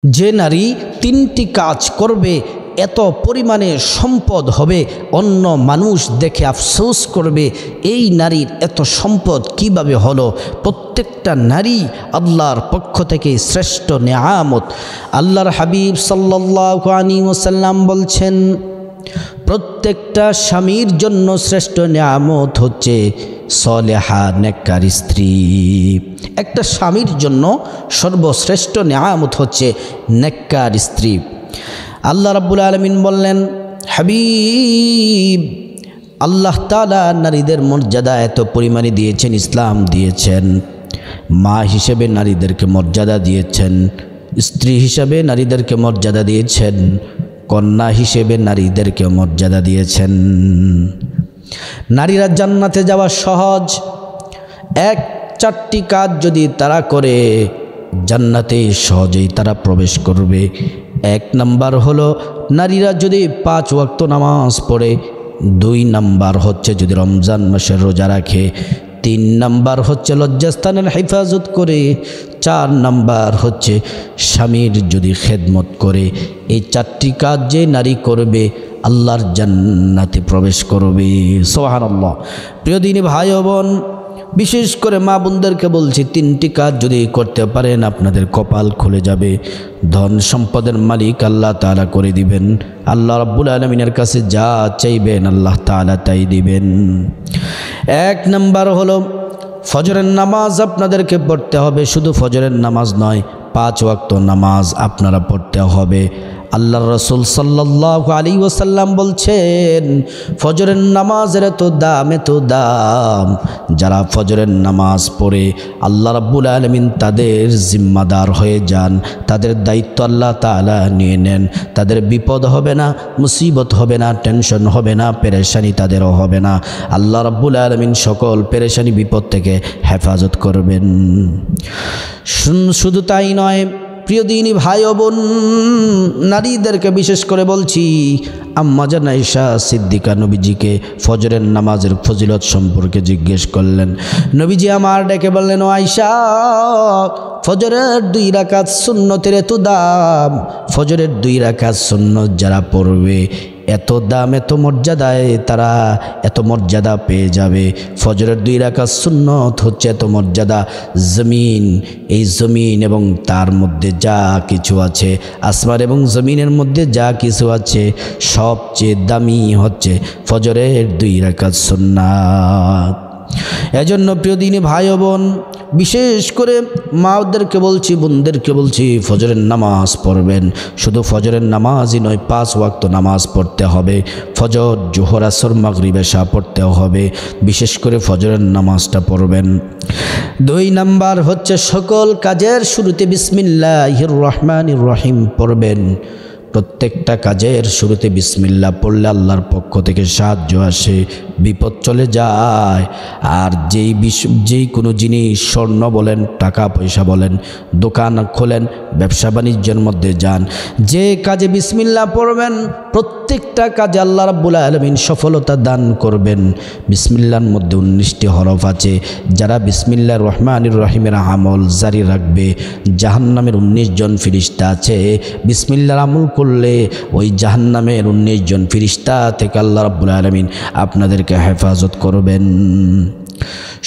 যে নারী তিনটি কাজ করবে এত পরিমাণে সম্পদ হবে, অন্য মানুষ দেখে আফসোস করবে এই নারীর এত সম্পদ কিভাবে হলো। প্রত্যেকটা নারী আল্লাহর পক্ষ থেকে শ্রেষ্ঠ নেয়ামত। আল্লাহর হাবিব সাল্লাল্লাহু আলাইহি ওয়াসাল্লাম বলছেন, প্রত্যেকটা স্বামীর জন্য শ্রেষ্ঠ নেয়ামত হচ্ছে সলেহা নেককার স্ত্রী। একটা স্বামীর জন্য সর্বশ্রেষ্ঠ নেয়ামত হচ্ছে নেককার স্ত্রী। আল্লাহ রাব্বুল আলামিন বললেন, হাবিব, আল্লাহ তাআলা নারীদের মর্যাদা এত পরিমাণে দিয়েছেন, ইসলাম দিয়েছেন, মা হিসেবে নারীদেরকে মর্যাদা দিয়েছেন, স্ত্রী হিসেবে নারীদেরকে মর্যাদা দিয়েছেন, কন্যা হিসেবে নারীদেরকে মর্যাদা দিয়েছেন। নারীরা জান্নাতে যাওয়া সহজ। 4টি কাজ যদি তারা করে জান্নাতে সহজেই তারা প্রবেশ করবে। 1 নাম্বার হলো নারীরা যদি 5 ওয়াক্ত নামাজ পড়ে, 2 নাম্বার হচ্ছে যদি রমজান মাসের রোজা রাখে, 3 নাম্বার হচ্ছে লজ্জাস্থানের হেফাজত করে, 4 নাম্বার হচ্ছে স্বামীর যদি খেদমত করে। এই 4টি কাজ যে নারী করবে আল্লাহর জান্নাতে প্রবেশ করবে। সুবহানাল্লাহ। প্রিয় দিনী ভাই ও বোন, বিশেষ করে মা বোনদেরকে বলছি, 3টি কাজ যদি করতে পারেন আপনাদের কপাল খুলে যাবে, ধন সম্পদের মালিক আল্লাহ তাআলা করে দিবেন। আল্লাহ রাব্বুল আলামিনের কাছে যা চাইবেন আল্লাহ তাআলা তাই দিবেন। 1 নাম্বার হলো ফজরের নামাজ আপনাদেরকে পড়তে হবে। শুধু ফজরের নামাজ নয়, 5 ওয়াক্ত নামাজ আপনারা পড়তে হবে। আল্লাহর রাসূল সাল্লাল্লাহু আলাইহি ওয়াসাল্লাম বলছেন, ফজরের নামাজের এত দাম, যারা ফজরের নামাজ পড়ে আল্লাহ রাব্বুল আলামিন তাদের জিম্মাদার হয়ে যান, তাদের দায়িত্ব আল্লাহ তাআলা নিয়ে নেন। তাদের বিপদ হবে না, মুসিবত হবে না, টেনশন হবে না, পেরেশানি তাদেরও হবে না। আল্লাহ রাব্বুল আলামিন সকল পেরেশানি বিপদ থেকে হেফাজত করবেন। শুধু তাই নয়, প্রিয় দিনী ভাই ও বোন, নারীদেরকে বিশেষ করে বলছি, আম্মা জান আয়েশা সিদ্দিকা নবীজিকে ফজরের নামাজের ফজিলত সম্পর্কে জিজ্ঞেস করলেন। নবীজি আমার ডেকে বললেন, ও আয়েশা, ফজরের 2 রাকাত সুন্নতের এত দাম, ফজরের 2 রাকাত সুন্নত যারা পড়বে এত দাম, এত মর্যাদায় তারা এত মর্যাদা পেয়ে যাবে। ফজরের 2 রাকাত সুন্নত হচ্ছে এত মর্যাদা। জমিন, এই জমিন এবং তার মধ্যে যা কিছু আছে, আসমান এবং জমিনের মধ্যে যা কিছু আছে, সবচেয়ে দামি হচ্ছে ফজরের 2 রাকাত সুন্নাত। এজন্য প্রিয় দিনী ভাই ও বোন, বিশেষ করে মাদেরকে বলছি, বোনদেরকে বলছি, ফজরের নামাজ পড়বেন। শুধু ফজরের নামাজই নয়, 5 ওয়াক্ত নামাজ পড়তে হবে। ফজর, জোহর, আসর, মাগরিব, এশা পড়তে হবে। বিশেষ করে ফজরের নামাজটা পড়বেন। 2 নাম্বার হচ্ছে সকল কাজের শুরুতে বিসমিল্লাহির রহমানির রহিম পড়বেন। প্রত্যেকটা কাজের শুরুতে বিসমিল্লাহ পড়লে আল্লাহর পক্ষ থেকে সাহায্য আসে, বিপদ চলে যায়। আর যেই কোনো জিনিস, স্বর্ণ বলেন, টাকা পয়সা বলেন, দোকান খোলেন, ব্যবসা বাণিজ্যের মধ্যে যান, যে কাজে বিসমিল্লাহ পড়বেন প্রত্যেকটা কাজে আল্লাহ রাব্বুল আলামিন সফলতা দান করবেন। বিসমিল্লাহর মধ্যে 19টি হরফ আছে। যারা বিসমিল্লাহির রহমানির রহিমের আমল জারি রাখবে, জাহান্নামের 19 জন ফেরেশতা আছে, বিসমিল্লাহর আমল করলে ওই জাহান্নামের 19 জন ফেরেশতা থেকে আল্লাহ রাব্বুল আলামিন আপনাদেরকে হেফাজত করবেন।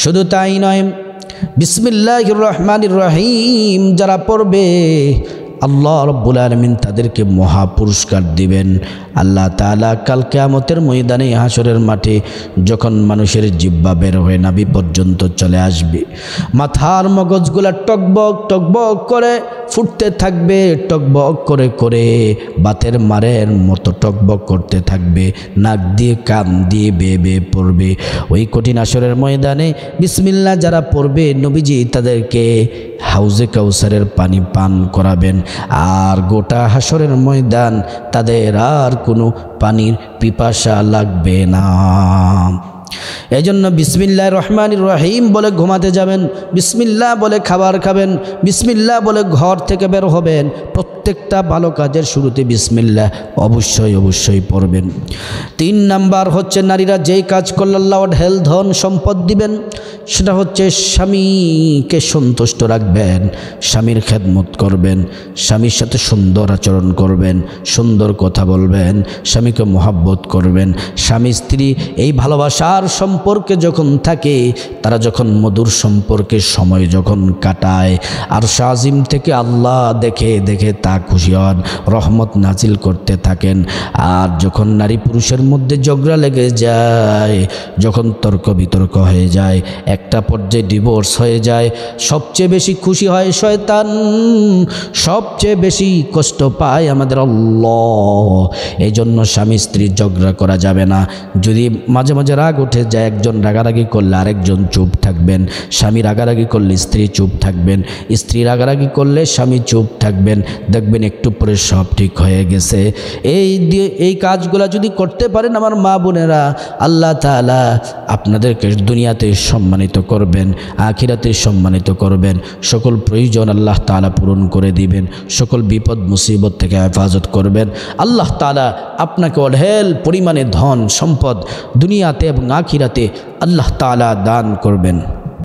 শুধু তাই নয়, বিসমিল্লাহির রহমানির রহিম যারা পড়বে আল্লাহ রাব্বুল আলামিন তাদেরকে মহা পুরস্কার দিবেন। আল্লাহ তাআলা কাল কিয়ামতের ময়দানে, হাসরের মাঠে যখন মানুষের জিহ্বা বের হয়ে নাভি পর্যন্ত চলে আসবে, মাথার মগজগুলা টকবক টকবক করে ফুটতে থাকবে, টকবক করে করে বাতের মারের মতো টকবক করতে থাকবে, নাক দিয়ে কান দিয়ে বেয়ে বেয়ে পড়বে। ওই কঠিন হাসরের ময়দানে বিসমিল্লাহ যারা পড়বে, নবীজি তাদেরকে হাউজে কাউসারের পানি পান করাবেন। আর গোটা হাসরের ময়দান তাদের আর কোনো পানির পিপাসা লাগবে না। এই জন্য বিসমিল্লাহির রহমানির রহিম বলে ঘুমাতে যাবেন, বিসমিল্লাহ বলে খাবার খাবেন, বিসমিল্লাহ বলে ঘর থেকে বের হবেন। প্রত্যেকটা ভালো কাজের শুরুতে বিসমিল্লাহ অবশ্যই পড়বেন। 3 নাম্বার হচ্ছে নারীরা যেই কাজ করলে আল্লাহ ঢেল ধন সম্পদ দিবেন, সেটা হচ্ছে স্বামীকে সন্তুষ্ট রাখবেন, স্বামীর খেদমত করবেন, স্বামীর সাথে সুন্দর আচরণ করবেন, সুন্দর কথা বলবেন, স্বামীকে মহব্বত করবেন। স্বামী স্ত্রী এই ভালোবাসার সম্পর্কে যখন থাকে, তারা যখন মধুর সম্পর্কে সময় যখন কাটায়, আর শাজিম থেকে আল্লাহ দেখে দেখে তা খুশি হন, রহমত নাজিল করতে থাকেন। আর যখন নারী পুরুষের মধ্যে ঝগড়া লেগে যায়, যখন তর্ক বিতর্ক হয়ে যায়, একটা পর্যায়ে ডিভোর্স হয়ে যায়, সবচেয়ে বেশি খুশি হয় শয়তান, সবচেয়ে বেশি কষ্ট পায় আমাদের আল্লাহ। এই জন্য স্বামী স্ত্রী ঝগড়া করা যাবে না। যদি মাঝে মাঝে রাগ উঠে যায়, একজন রাগারাগি করলে আরেকজন চুপ থাকবেন, স্বামী রাগারাগি করলে স্ত্রী চুপ থাকবেন, স্ত্রী রাগারাগি করলে স্বামী চুপ থাকবেন, দেখবেন একটু পরে সব ঠিক হয়ে গেছে। এই কাজগুলো যদি করতে পারেন আমার মা বোনেরা, আল্লাহ তাআলা আপনাদেরকে দুনিয়াতে সম্মানিত করবেন, আখিরাতে সম্মানিত করবেন, সকল প্রয়োজন আল্লাহ তাআলা পূরণ করে দিবেন, সকল বিপদ মুসিবত থেকে হেফাজত করবেন। আল্লাহ তাআলা আপনাকে অঢেল পরিমাণে ধন সম্পদ দুনিয়াতে এবং আখিরাতে আল্লাহ তাআলা দান করবেন।